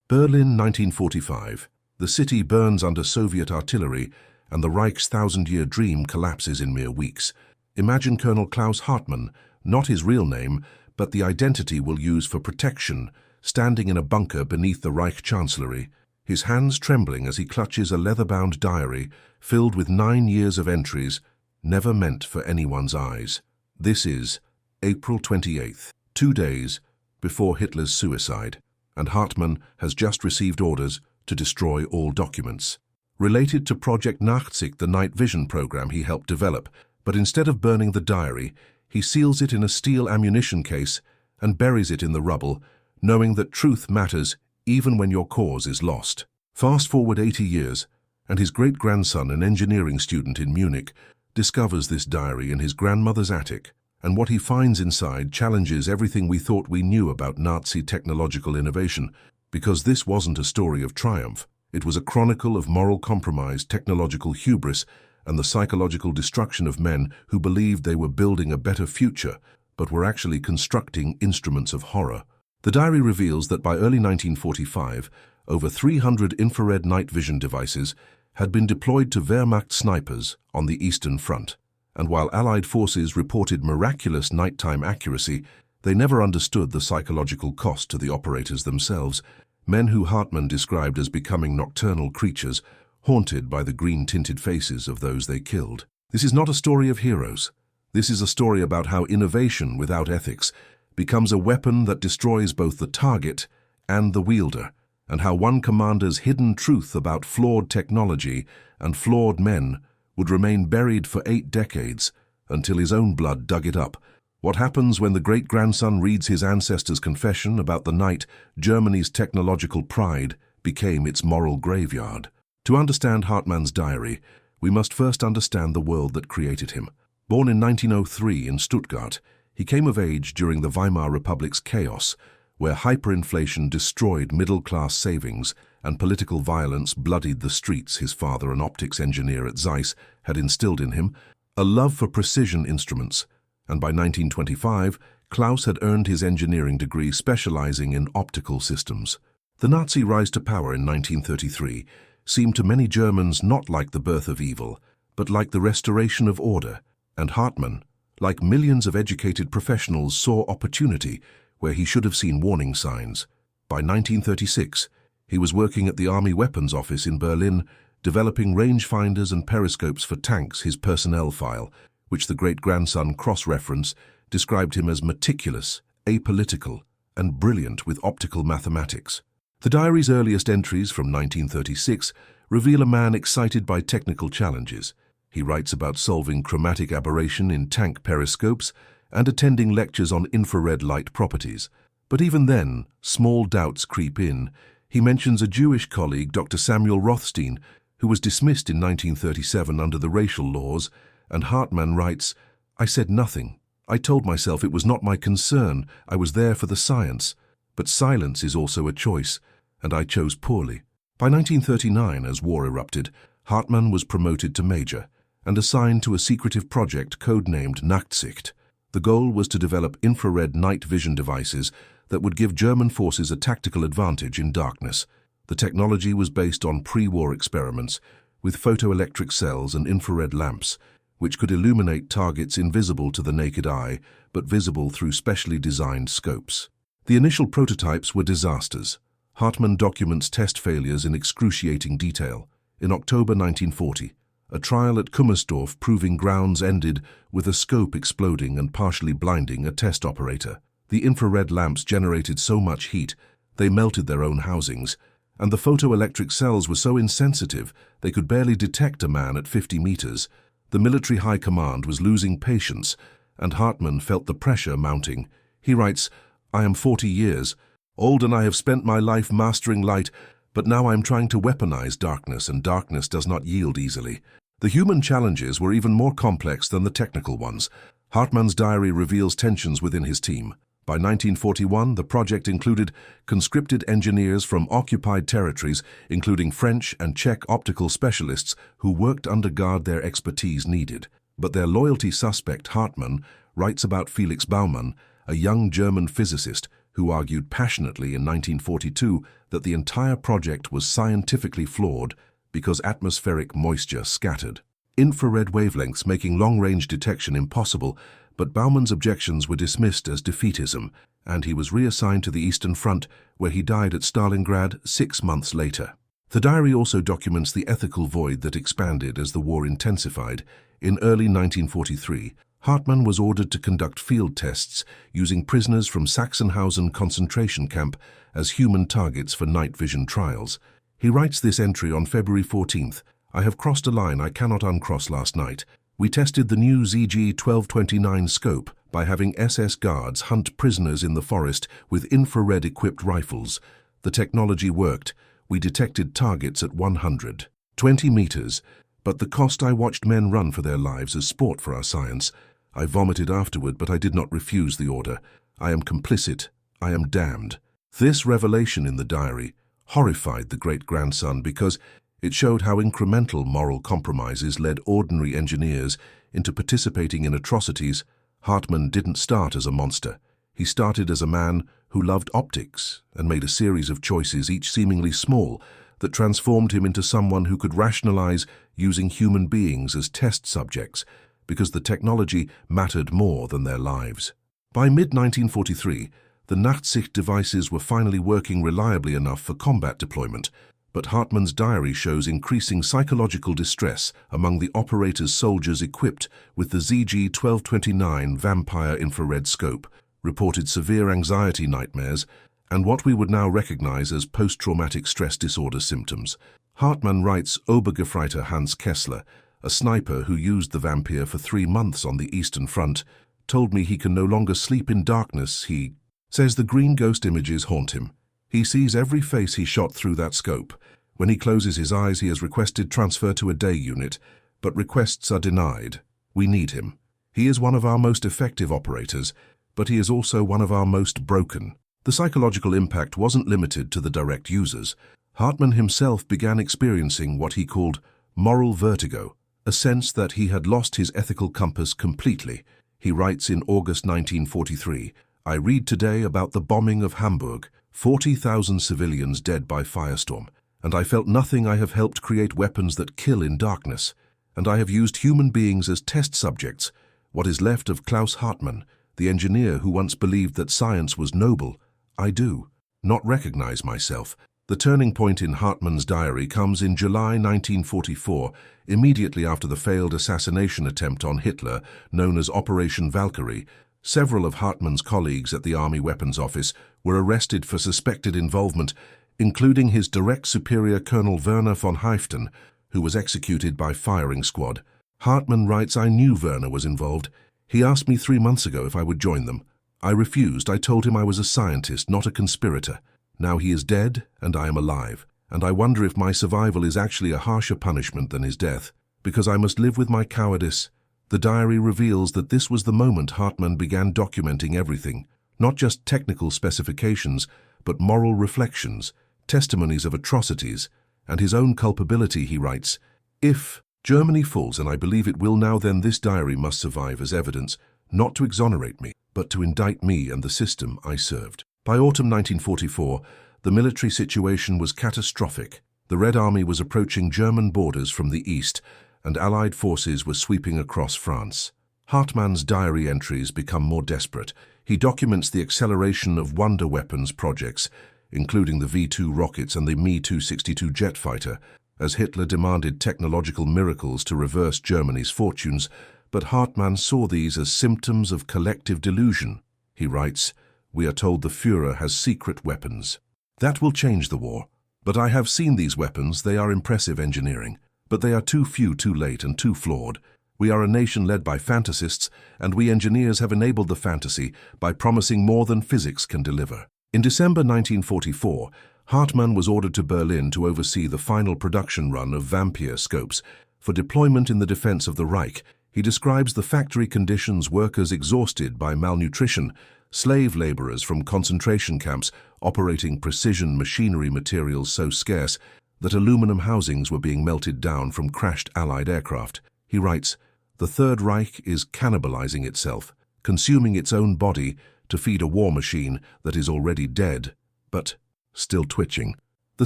Berlin, 1945. The city burns under Soviet artillery, and the Reich's thousand-year dream collapses in mere weeks. Imagine Colonel Klaus Hartmann, not his real name, but the identity we'll use for protection, standing in a bunker beneath the Reich Chancellery, his hands trembling as he clutches a leather-bound diary filled with 9 years of entries, never meant for anyone's eyes. This is April 28th, 2 days before Hitler's suicide, and Hartmann has just received orders to destroy all documents. Related to Project Nachtsicht, the night vision program he helped develop, but instead of burning the diary, he seals it in a steel ammunition case and buries it in the rubble, knowing that truth matters even when your cause is lost. Fast forward 80 years, and his great-grandson, an engineering student in Munich, discovers this diary in his grandmother's attic, and what he finds inside challenges everything we thought we knew about Nazi technological innovation, because this wasn't a story of triumph. It was a chronicle of moral compromise, technological hubris, and the psychological destruction of men who believed they were building a better future, but were actually constructing instruments of horror. The diary reveals that by early 1945, over 300 infrared night vision devices had been deployed to Wehrmacht snipers on the Eastern Front. And while Allied forces reported miraculous nighttime accuracy, they never understood the psychological cost to the operators themselves, men who Hartmann described as becoming nocturnal creatures, haunted by the green-tinted faces of those they killed. This is not a story of heroes. This is a story about how innovation without ethics becomes a weapon that destroys both the target and the wielder, and how one commander's hidden truth about flawed technology and flawed men would remain buried for 8 decades until his own blood dug it up. What happens when the great-grandson reads his ancestors' confession about the night Germany's technological pride became its moral graveyard? To understand Hartmann's diary, we must first understand the world that created him. Born in 1903 in Stuttgart, he came of age during the Weimar Republic's chaos, where hyperinflation destroyed middle-class savings and political violence bloodied the streets. His father, an optics engineer at Zeiss, had instilled in him a love for precision instruments, and by 1925, Klaus had earned his engineering degree specializing in optical systems. The Nazi rise to power in 1933 seemed to many Germans not like the birth of evil, but like the restoration of order, and Hartmann, like millions of educated professionals, saw opportunity where he should have seen warning signs. By 1936, he was working at the Army Weapons Office in Berlin, developing rangefinders and periscopes for tanks. His personnel file, which the great-grandson cross-reference, described him as meticulous, apolitical, and brilliant with optical mathematics. The diary's earliest entries from 1936 reveal a man excited by technical challenges. He writes about solving chromatic aberration in tank periscopes and attending lectures on infrared light properties. But even then, small doubts creep in. He mentions a Jewish colleague, Dr. Samuel Rothstein, who was dismissed in 1937 under the racial laws, and Hartmann writes, "I said nothing. I told myself it was not my concern. I was there for the science. But silence is also a choice, and I chose poorly." By 1939, as war erupted, Hartmann was promoted to major and assigned to a secretive project codenamed Nachtsicht. The goal was to develop infrared night vision devices that would give German forces a tactical advantage in darkness. The technology was based on pre-war experiments with photoelectric cells and infrared lamps, which could illuminate targets invisible to the naked eye, but visible through specially designed scopes. The initial prototypes were disasters. Hartmann documents test failures in excruciating detail. In October 1940, a trial at Kummersdorf proving grounds ended with a scope exploding and partially blinding a test operator. The infrared lamps generated so much heat, they melted their own housings, and the photoelectric cells were so insensitive they could barely detect a man at 50 meters. The military high command was losing patience, and Hartmann felt the pressure mounting. He writes, "I am 40 years old and I have spent my life mastering light, but now I am trying to weaponize darkness, and darkness does not yield easily." The human challenges were even more complex than the technical ones. Hartmann's diary reveals tensions within his team. By 1941, the project included conscripted engineers from occupied territories, including French and Czech optical specialists who worked under guard their expertise needed. But their loyalty suspect, Hartmann, writes about Felix Baumann, a young German physicist who argued passionately in 1942 that the entire project was scientifically flawed because atmospheric moisture scattered infrared wavelengths, making long-range detection impossible, but Bauman's objections were dismissed as defeatism, and he was reassigned to the Eastern Front, where he died at Stalingrad 6 months later. The diary also documents the ethical void that expanded as the war intensified. In early 1943, Hartmann was ordered to conduct field tests using prisoners from Sachsenhausen concentration camp as human targets for night vision trials. He writes this entry on February 14th, "I have crossed a line I cannot uncross last night. We tested the new ZG-1229 scope by having SS guards hunt prisoners in the forest with infrared-equipped rifles. The technology worked. We detected targets at 120 meters, but the cost I watched men run for their lives as sport for our science. I vomited afterward, but I did not refuse the order. I am complicit. I am damned." This revelation in the diary horrified the great-grandson because it showed how incremental moral compromises led ordinary engineers into participating in atrocities. Hartmann didn't start as a monster. He started as a man who loved optics and made a series of choices, each seemingly small, that transformed him into someone who could rationalize using human beings as test subjects because the technology mattered more than their lives. By mid-1943, the Nachtsicht devices were finally working reliably enough for combat deployment, but Hartmann's diary shows increasing psychological distress among the operator's soldiers equipped with the ZG-1229 Vampire infrared scope, reported severe anxiety nightmares, and what we would now recognize as post-traumatic stress disorder symptoms. Hartmann writes, Obergefreiter Hans Kessler, a sniper who used the Vampire for 3 months on the Eastern Front, told me he can no longer sleep in darkness. He says the green ghost images haunt him. He sees every face he shot through that scope. When he closes his eyes, he has requested transfer to a day unit, but requests are denied. We need him. He is one of our most effective operators, but he is also one of our most broken. The psychological impact wasn't limited to the direct users. Hartmann himself began experiencing what he called moral vertigo, a sense that he had lost his ethical compass completely. He writes in August 1943, "I read today about the bombing of Hamburg, 40,000 civilians dead by firestorm, and I felt nothing. I have helped create weapons that kill in darkness, and I have used human beings as test subjects. What is left of Klaus Hartmann, the engineer who once believed that science was noble? I do not recognize myself." The turning point in Hartmann's diary comes in July 1944, immediately after the failed assassination attempt on Hitler, known as Operation Valkyrie. Several of Hartmann's colleagues at the Army Weapons Office were arrested for suspected involvement, including his direct superior Colonel Werner von Haiften, who was executed by firing squad. Hartmann writes, "I knew Werner was involved. He asked me 3 months ago if I would join them. I refused. I told him I was a scientist, not a conspirator. Now he is dead and I am alive, and I wonder if my survival is actually a harsher punishment than his death, because I must live with my cowardice." The diary reveals that this was the moment Hartmann began documenting everything, not just technical specifications, but moral reflections, testimonies of atrocities, and his own culpability. He writes, "If Germany falls, and I believe it will now, then this diary must survive as evidence, not to exonerate me, but to indict me and the system I served." By autumn 1944, the military situation was catastrophic. The Red Army was approaching German borders from the east, and Allied forces were sweeping across France. Hartmann's diary entries become more desperate. He documents the acceleration of wonder weapons projects, including the V-2 rockets and the Me-262 jet fighter, as Hitler demanded technological miracles to reverse Germany's fortunes, but Hartmann saw these as symptoms of collective delusion. He writes, "We are told the Führer has secret weapons. That will change the war. But I have seen these weapons. They are impressive engineering. But they are too few, too late, and too flawed. We are a nation led by fantasists, and we engineers have enabled the fantasy by promising more than physics can deliver." In December 1944, Hartmann was ordered to Berlin to oversee the final production run of Vampire scopes for deployment in the defense of the Reich. He describes the factory conditions: workers exhausted by malnutrition, slave laborers from concentration camps operating precision machinery, materials so scarce that aluminum housings were being melted down from crashed Allied aircraft. He writes, "The Third Reich is cannibalizing itself, consuming its own body to feed a war machine that is already dead, but still twitching. The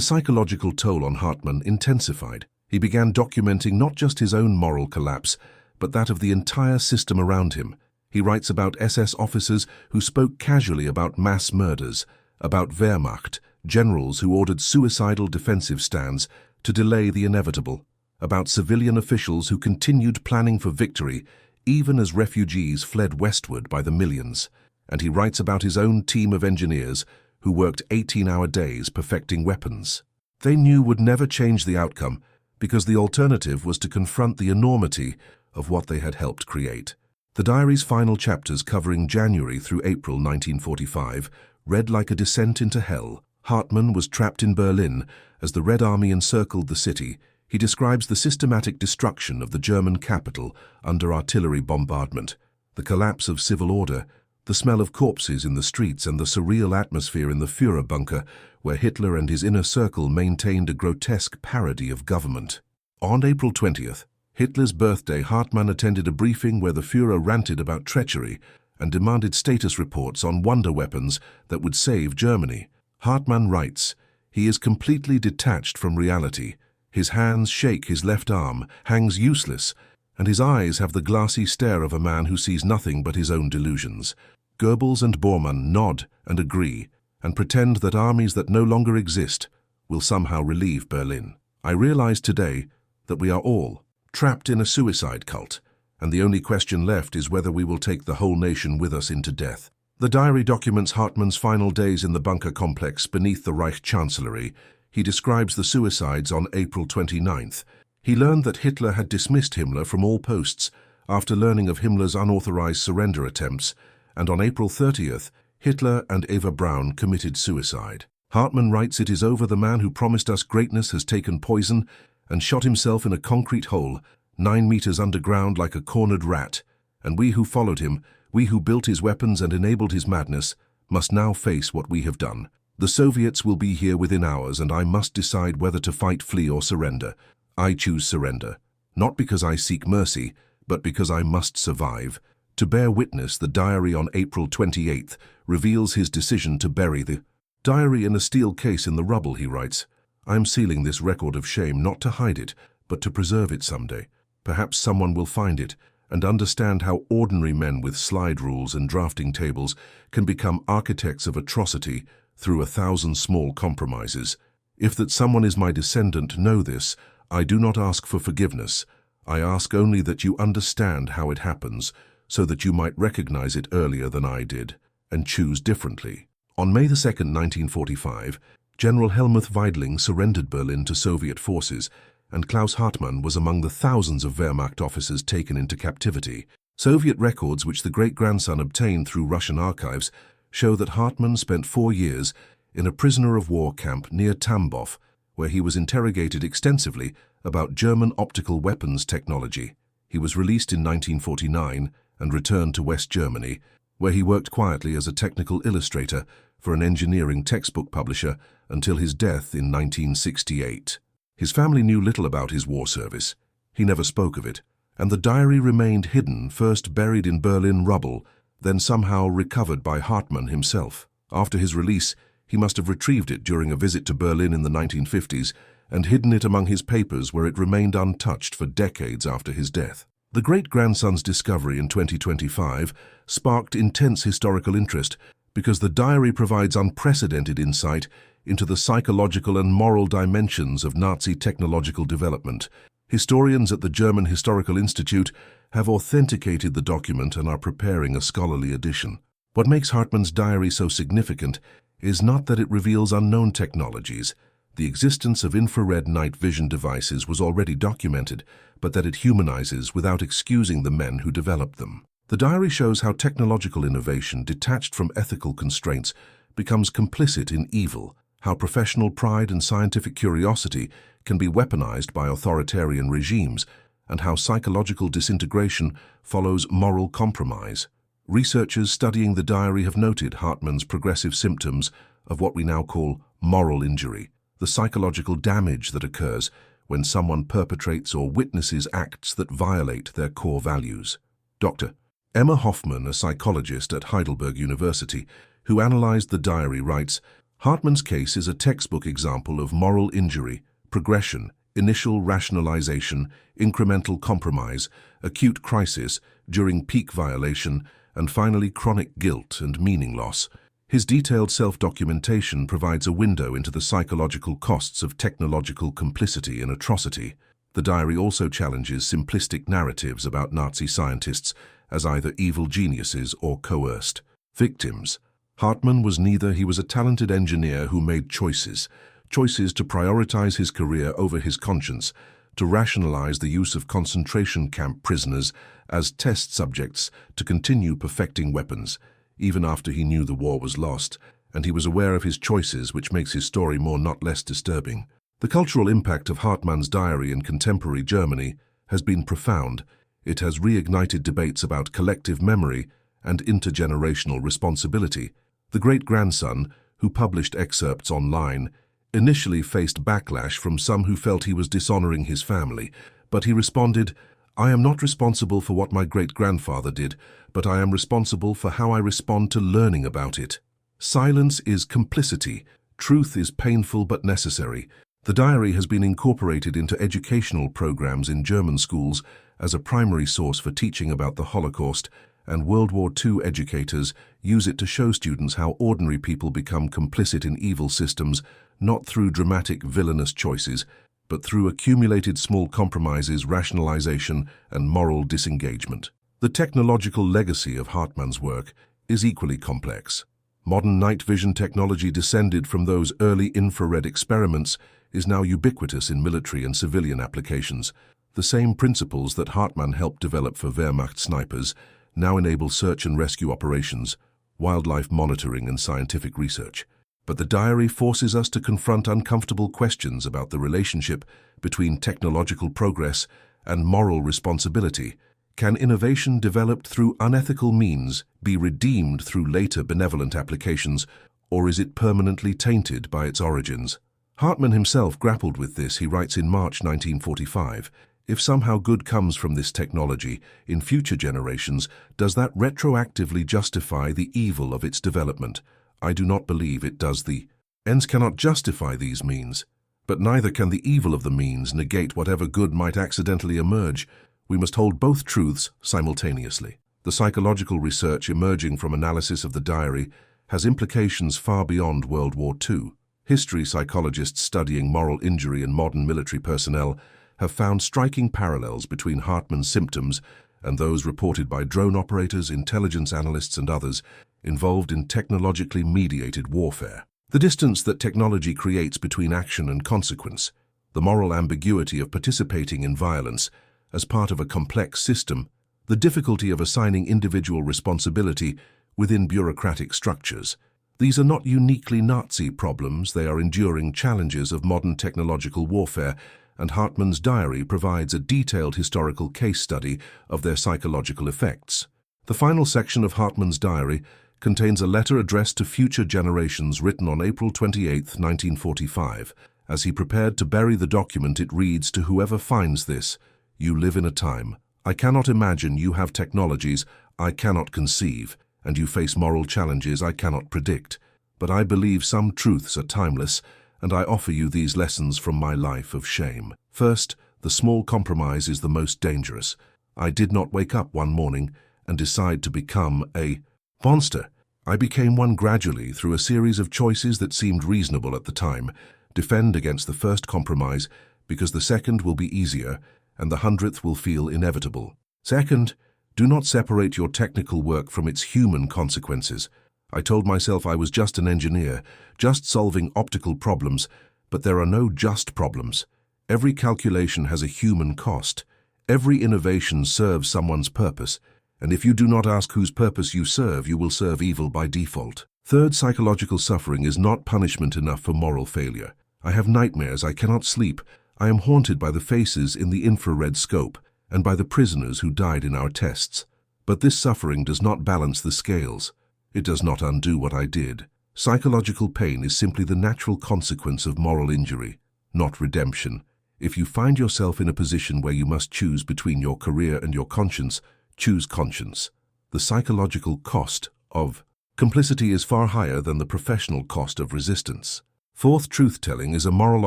psychological toll on Hartmann intensified. He began documenting not just his own moral collapse, but that of the entire system around him. He writes about SS officers who spoke casually about mass murders, about Wehrmacht, generals who ordered suicidal defensive stands to delay the inevitable, about civilian officials who continued planning for victory even as refugees fled westward by the millions. And he writes about his own team of engineers who worked 18-hour days perfecting weapons. They knew would never change the outcome because the alternative was to confront the enormity of what they had helped create. The diary's final chapters, covering January through April 1945, read like a descent into hell. Hartmann was trapped in Berlin as the Red Army encircled the city. He describes the systematic destruction of the German capital under artillery bombardment, the collapse of civil order, the smell of corpses in the streets, and the surreal atmosphere in the Führer bunker, where Hitler and his inner circle maintained a grotesque parody of government. On April 20th, Hitler's birthday, Hartmann attended a briefing where the Führer ranted about treachery and demanded status reports on wonder weapons that would save Germany. Hartmann writes, "He is completely detached from reality. His hands shake, his left arm hangs useless, and his eyes have the glassy stare of a man who sees nothing but his own delusions." Goebbels and Bormann nod and agree and pretend that armies that no longer exist will somehow relieve Berlin. I realize today that we are all trapped in a suicide cult, and the only question left is whether we will take the whole nation with us into death. The diary documents Hartmann's final days in the bunker complex beneath the Reich Chancellery. He describes the suicides on April 29th. He learned that Hitler had dismissed Himmler from all posts after learning of Himmler's unauthorized surrender attempts, and on April 30th, Hitler and Eva Braun committed suicide. Hartmann writes, "It is over. The man who promised us greatness has taken poison and shot himself in a concrete hole, 9 meters underground like a cornered rat. And we who followed him, we who built his weapons and enabled his madness, must now face what we have done. The Soviets will be here within hours, and I must decide whether to fight, flee, or surrender. I choose surrender, not because I seek mercy, but because I must survive." To bear witness, the diary on April 28th reveals his decision to bury the diary in a steel case in the rubble. He writes, "I am sealing this record of shame not to hide it, but to preserve it someday. Perhaps someone will find it and understand how ordinary men with slide rules and drafting tables can become architects of atrocity through 1,000 small compromises. If that someone is my descendant, know this: I do not ask for forgiveness. I ask only that you understand how it happens, so that you might recognize it earlier than I did, and choose differently." On May 2, 1945, General Helmuth Weidling surrendered Berlin to Soviet forces, and Klaus Hartmann was among the thousands of Wehrmacht officers taken into captivity. Soviet records, which the great-grandson obtained through Russian archives, show that Hartmann spent 4 years in a prisoner-of-war camp near Tambov, where he was interrogated extensively about German optical weapons technology. He was released in 1949 and returned to West Germany, where he worked quietly as a technical illustrator for an engineering textbook publisher until his death in 1968. His family knew little about his war service. He never spoke of it, and the diary remained hidden, first buried in Berlin rubble, then somehow recovered by Hartmann himself. After his release, he must have retrieved it during a visit to Berlin in the 1950s and hidden it among his papers, where it remained untouched for decades after his death. The great-grandson's discovery in 2025 sparked intense historical interest because the diary provides unprecedented insight into the psychological and moral dimensions of Nazi technological development. Historians at the German Historical Institute have authenticated the document and are preparing a scholarly edition. What makes Hartmann's diary so significant is not that it reveals unknown technologies. The existence of infrared night vision devices was already documented, but that it humanizes without excusing the men who developed them. The diary shows how technological innovation, detached from ethical constraints, becomes complicit in evil, how professional pride and scientific curiosity can be weaponized by authoritarian regimes, and how psychological disintegration follows moral compromise. Researchers studying the diary have noted Hartmann's progressive symptoms of what we now call moral injury, the psychological damage that occurs when someone perpetrates or witnesses acts that violate their core values. Doctor, Emma Hoffman, a psychologist at Heidelberg University, who analyzed the diary, writes, Hartman's case is a textbook example of moral injury, progression, initial rationalization, incremental compromise, acute crisis, during peak violation, and finally chronic guilt and meaning loss. His detailed self-documentation provides a window into the psychological costs of technological complicity in atrocity. The diary also challenges simplistic narratives about Nazi scientists as either evil geniuses or coerced victims. Hartman was neither. He was a talented engineer who made choices to prioritize his career over his conscience, to rationalize the use of concentration camp prisoners as test subjects, to continue perfecting weapons, even after he knew the war was lost, and he was aware of his choices, which makes his story more not less disturbing. The cultural impact of Hartman's diary in contemporary Germany has been profound. It has reignited debates about collective memory and intergenerational responsibility. The great-grandson, who published excerpts online, initially faced backlash from some who felt he was dishonoring his family, but he responded, "I am not responsible for what my great-grandfather did, but I am responsible for how I respond to learning about it." Silence is complicity. Truth is painful but necessary. The diary has been incorporated into educational programs in German schools as a primary source for teaching about the Holocaust, and World War II educators use it to show students how ordinary people become complicit in evil systems, not through dramatic villainous choices, but through accumulated small compromises, rationalization, and moral disengagement. The technological legacy of Hartman's work is equally complex. Modern night vision technology, descended from those early infrared experiments, is now ubiquitous in military and civilian applications. The same principles that Hartman helped develop for Wehrmacht snipers now enable search and rescue operations, wildlife monitoring, and scientific research. But the diary forces us to confront uncomfortable questions about the relationship between technological progress and moral responsibility. Can innovation developed through unethical means be redeemed through later benevolent applications, or is it permanently tainted by its origins? Hartman himself grappled with this. He writes in March 1945, "If somehow good comes from this technology in future generations, does that retroactively justify the evil of its development? I do not believe it does. The ends cannot justify these means, but neither can the evil of the means negate whatever good might accidentally emerge. We must hold both truths simultaneously." The psychological research emerging from analysis of the diary has implications far beyond World War II. History psychologists studying moral injury in modern military personnel have found striking parallels between Hartman's symptoms and those reported by drone operators, intelligence analysts, and others involved in technologically mediated warfare. The distance that technology creates between action and consequence, the moral ambiguity of participating in violence as part of a complex system, the difficulty of assigning individual responsibility within bureaucratic structures. These are not uniquely Nazi problems. They are enduring challenges of modern technological warfare, and Hartman's diary provides a detailed historical case study of their psychological effects. The final section of Hartman's diary contains a letter addressed to future generations written on April 28, 1945. As he prepared to bury the document, it reads, "To whoever finds this, you live in a time I cannot imagine. You have technologies I cannot conceive, and you face moral challenges I cannot predict. But I believe some truths are timeless, and I offer you these lessons from my life of shame. First, the small compromise is the most dangerous. I did not wake up one morning and decide to become a monster. I became one gradually through a series of choices that seemed reasonable at the time. Defend against the first compromise, because the second will be easier and the 100th will feel inevitable. Second, do not separate your technical work from its human consequences. I told myself I was just an engineer, just solving optical problems, but there are no just problems. Every calculation has a human cost. Every innovation serves someone's purpose, and if you do not ask whose purpose you serve, you will serve evil by default. Third, psychological suffering is not punishment enough for moral failure. I have nightmares. I cannot sleep. I am haunted by the faces in the infrared scope and by the prisoners who died in our tests. But this suffering does not balance the scales. It does not undo what I did. Psychological pain is simply the natural consequence of moral injury, not redemption. If you find yourself in a position where you must choose between your career and your conscience, choose conscience. the psychological cost of complicity is far higher than the professional cost of resistance. Fourth, truth-telling is a moral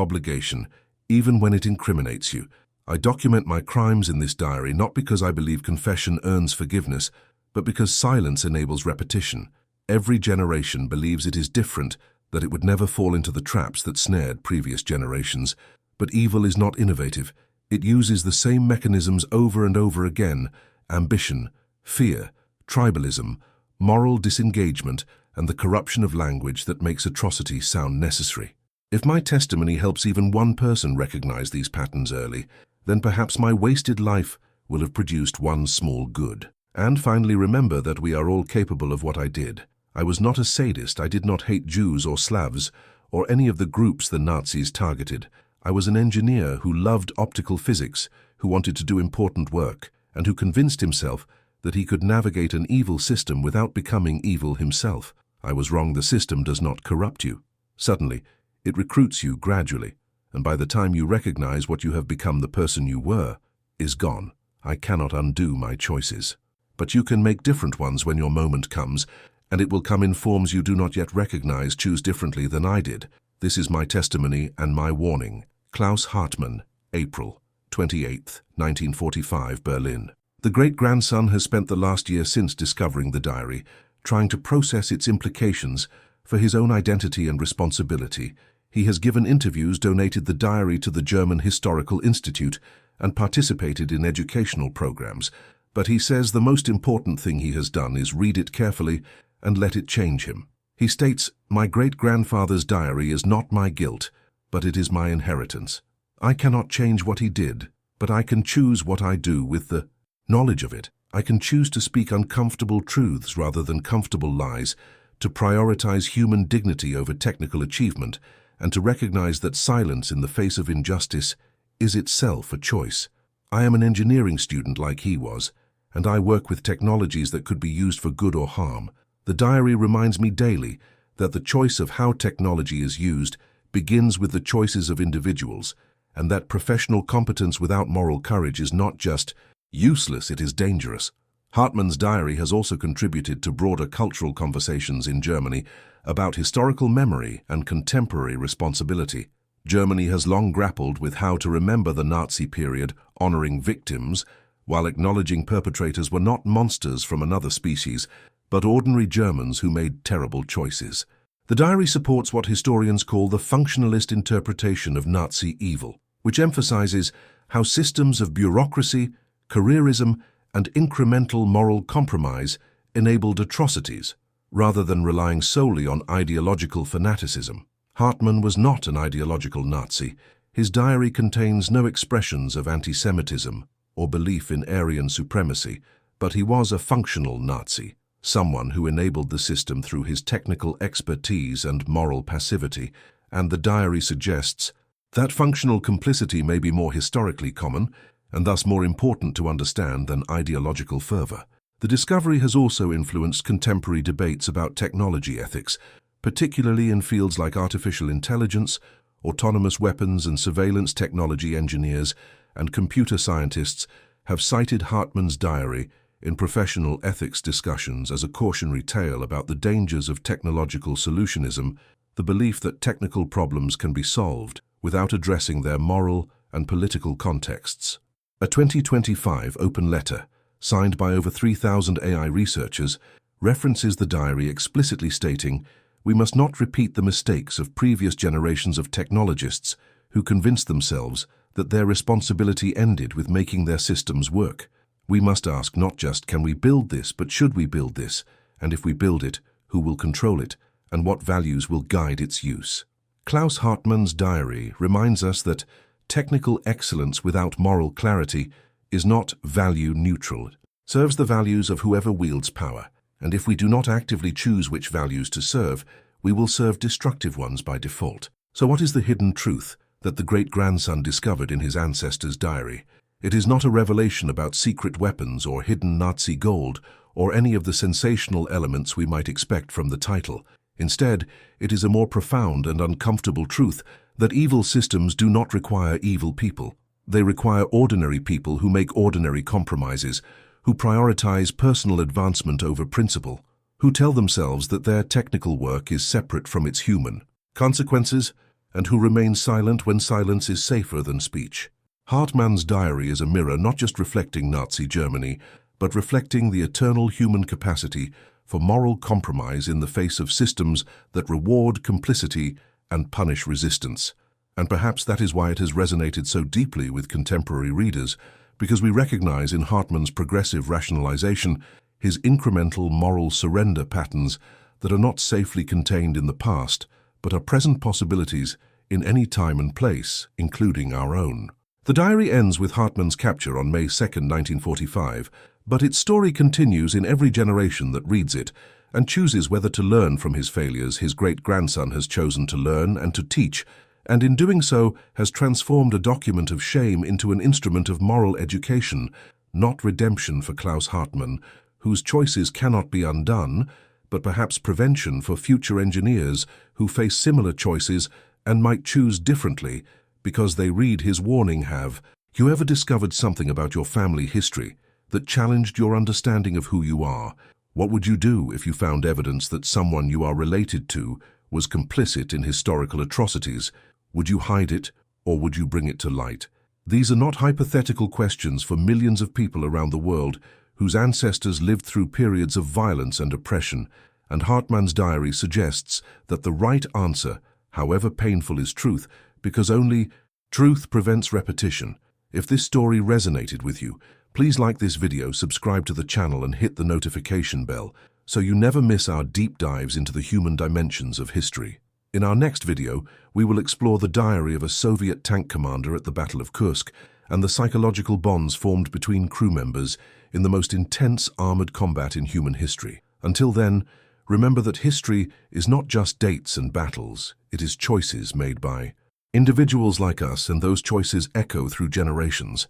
obligation, even when it incriminates you. I document my crimes in this diary not because I believe confession earns forgiveness, but because silence enables repetition. Every generation believes it is different, that it would never fall into the traps that snared previous generations. But evil is not innovative. It uses the same mechanisms over and over again: ambition, fear, tribalism, moral disengagement, and the corruption of language that makes atrocity sound necessary. If my testimony helps even one person recognize these patterns early, then perhaps my wasted life will have produced one small good. And finally, remember that we are all capable of what I did. I was not a sadist. I did not hate Jews or Slavs or any of the groups the Nazis targeted. I was an engineer who loved optical physics, who wanted to do important work, and who convinced himself that he could navigate an evil system without becoming evil himself. I was wrong. The system does not corrupt you. Suddenly, it recruits you gradually, and by the time you recognize what you have become, the person you were is gone. I cannot undo my choices. But you can make different ones when your moment comes, and it will come in forms you do not yet recognize. Choose differently than I did. This is my testimony and my warning. Klaus Hartmann, April 28, 1945, Berlin. The great-grandson has spent the last year since discovering the diary, trying to process its implications for his own identity and responsibility. He has given interviews, donated the diary to the German Historical Institute, and participated in educational programs. But he says the most important thing he has done is read it carefully and let it change him. He states, "My great-grandfather's diary is not my guilt, but it is my inheritance. I cannot change what he did, but I can choose what I do with the knowledge of it. I can choose to speak uncomfortable truths rather than comfortable lies, to prioritize human dignity over technical achievement, and to recognize that silence in the face of injustice is itself a choice. I am an engineering student like he was, and I work with technologies that could be used for good or harm. The diary reminds me daily that the choice of how technology is used begins with the choices of individuals, and that professional competence without moral courage is not just useless, it is dangerous." Hartmann's diary has also contributed to broader cultural conversations in Germany about historical memory and contemporary responsibility. Germany has long grappled with how to remember the Nazi period, honoring victims, while acknowledging perpetrators were not monsters from another species, but ordinary Germans who made terrible choices. The diary supports what historians call the functionalist interpretation of Nazi evil, which emphasizes how systems of bureaucracy, careerism, and incremental moral compromise enabled atrocities, rather than relying solely on ideological fanaticism. Hartmann was not an ideological Nazi. His diary contains no expressions of anti-Semitism or belief in Aryan supremacy, but he was a functional Nazi, someone who enabled the system through his technical expertise and moral passivity, and the diary suggests that functional complicity may be more historically common and thus more important to understand than ideological fervor. The discovery has also influenced contemporary debates about technology ethics, particularly in fields like artificial intelligence, autonomous weapons and surveillance technology. Engineers and computer scientists have cited Hartmann's diary in professional ethics discussions as a cautionary tale about the dangers of technological solutionism, the belief that technical problems can be solved without addressing their moral and political contexts. A 2025 open letter, signed by over 3,000 AI researchers, references the diary, explicitly stating, "We must not repeat the mistakes of previous generations of technologists who convinced themselves that their responsibility ended with making their systems work. We must ask not just, can we build this, but should we build this? And if we build it, who will control it, and what values will guide its use?" Klaus Hartmann's diary reminds us that technical excellence without moral clarity is not value neutral. It serves the values of whoever wields power, and if we do not actively choose which values to serve, we will serve destructive ones by default. So what is the hidden truth that the great-grandson discovered in his ancestor's diary? It is not a revelation about secret weapons or hidden Nazi gold or any of the sensational elements we might expect from the title. Instead, it is a more profound and uncomfortable truth that evil systems do not require evil people. They require ordinary people who make ordinary compromises, who prioritize personal advancement over principle, who tell themselves that their technical work is separate from its human consequences, and who remain silent when silence is safer than speech. Hartmann's diary is a mirror not just reflecting Nazi Germany, but reflecting the eternal human capacity for moral compromise in the face of systems that reward complicity and punish resistance. And perhaps that is why it has resonated so deeply with contemporary readers, because we recognize in Hartmann's progressive rationalization his incremental moral surrender patterns that are not safely contained in the past, but are present possibilities in any time and place, including our own. The diary ends with Hartmann's capture on May 2, 1945, but its story continues in every generation that reads it and chooses whether to learn from his failures. His great-grandson has chosen to learn and to teach, and in doing so has transformed a document of shame into an instrument of moral education, not redemption for Klaus Hartmann, whose choices cannot be undone, but perhaps prevention for future engineers who face similar choices and might choose differently because they read his warning. Have you ever discovered something about your family history that challenged your understanding of who you are? What would you do if you found evidence that someone you are related to was complicit in historical atrocities? Would you hide it, or would you bring it to light? These are not hypothetical questions for millions of people around the world whose ancestors lived through periods of violence and oppression, and Hartmann's diary suggests that the right answer, however painful, is truth, because only truth prevents repetition. If this story resonated with you, please like this video, subscribe to the channel and hit the notification bell so you never miss our deep dives into the human dimensions of history. In our next video, we will explore the diary of a Soviet tank commander at the Battle of Kursk and the psychological bonds formed between crew members in the most intense armored combat in human history. Until then, remember that history is not just dates and battles, it is choices made by individuals like us, and those choices echo through generations.